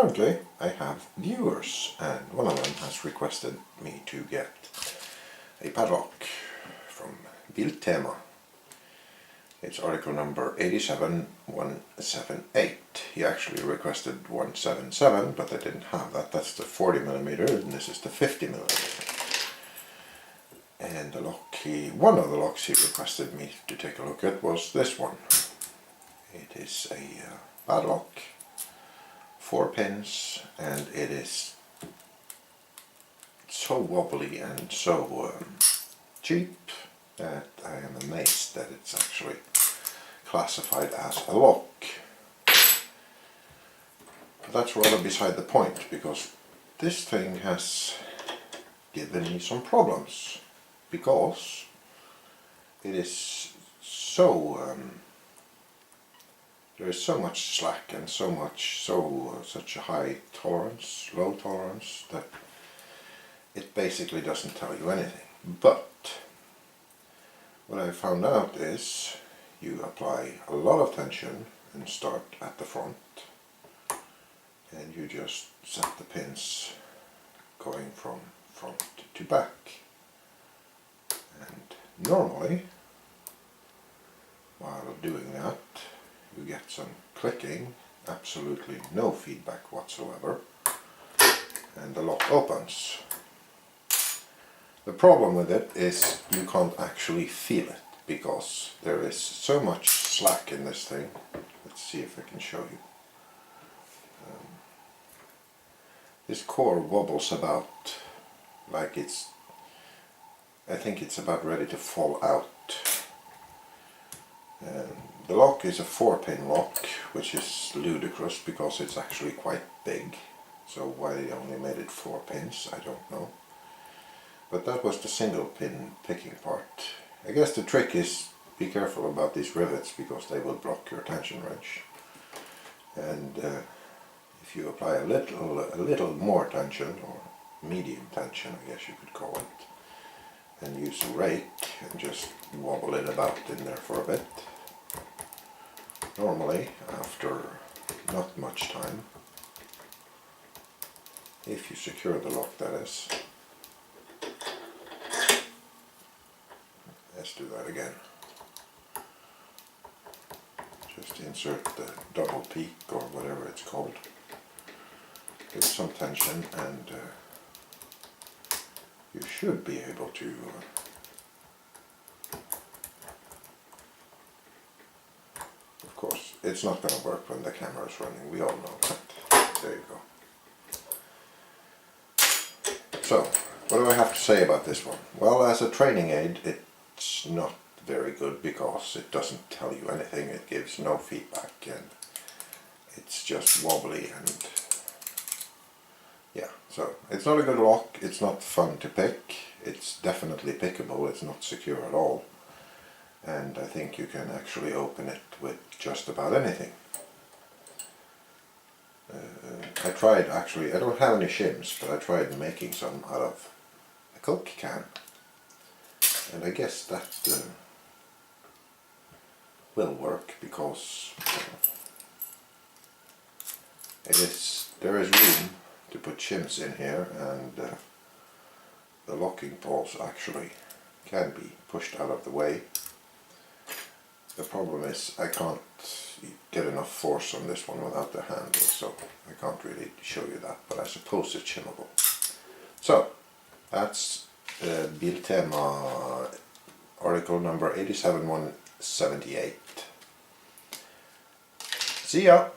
apparently I have viewers, and one of them has requested me to get a padlock from Biltema. It's article number 87178. He actually requested 177, but I didn't have that. That's the 40mm, and this is the 50mm. And the lock one of the locks he requested me to take a look at was this one. It is a padlock, 4 pins, and it is so wobbly and so cheap that I am amazed that it's actually classified as a lock. But that's rather beside the point, because this thing has given me some problems, because it is so there is so much slack and such a high tolerance, low tolerance, that it basically doesn't tell you anything. But what I found out is you apply a lot of tension and start at the front, and you just set the pins going from front to back. And normally, while doing that, you get some clicking, absolutely no feedback whatsoever, and the lock opens. The problem with it is you can't actually feel it, because there is so much slack in this thing. Let's see if I can show you. This core wobbles about like I think it's about ready to fall out. The lock is a 4-pin lock, which is ludicrous because it's actually quite big. So why they only made it 4 pins, I don't know. But that was the single pin picking part. I guess the trick is be careful about these rivets, because they will block your tension wrench. And if you apply a little more tension, or medium tension I guess you could call it, and use a rake and just wobble it about in there for a bit, normally after not much time, if you secure the lock, that is. Let's do that again. Just insert the double peak or whatever it's called. Give some tension, and you should be able to of course, it's not going to work when the camera is running, we all know that. There you go. So, what do I have to say about this one? Well, as a training aid, it's not very good, because it doesn't tell you anything, it gives no feedback, and it's just wobbly, and yeah, so it's not a good lock, it's not fun to pick, it's definitely pickable, it's not secure at all, and I think you can actually open it with just about anything. I tried, actually, I don't have any shims, but I tried making some out of a Coke can, and I guess that will work, because there is room to put shims in here, and the locking balls actually can be pushed out of the way. The problem is I can't get enough force on this one without the handle, so I can't really show you that, but I suppose it's shimmable. So that's Biltema article number 87178. See ya!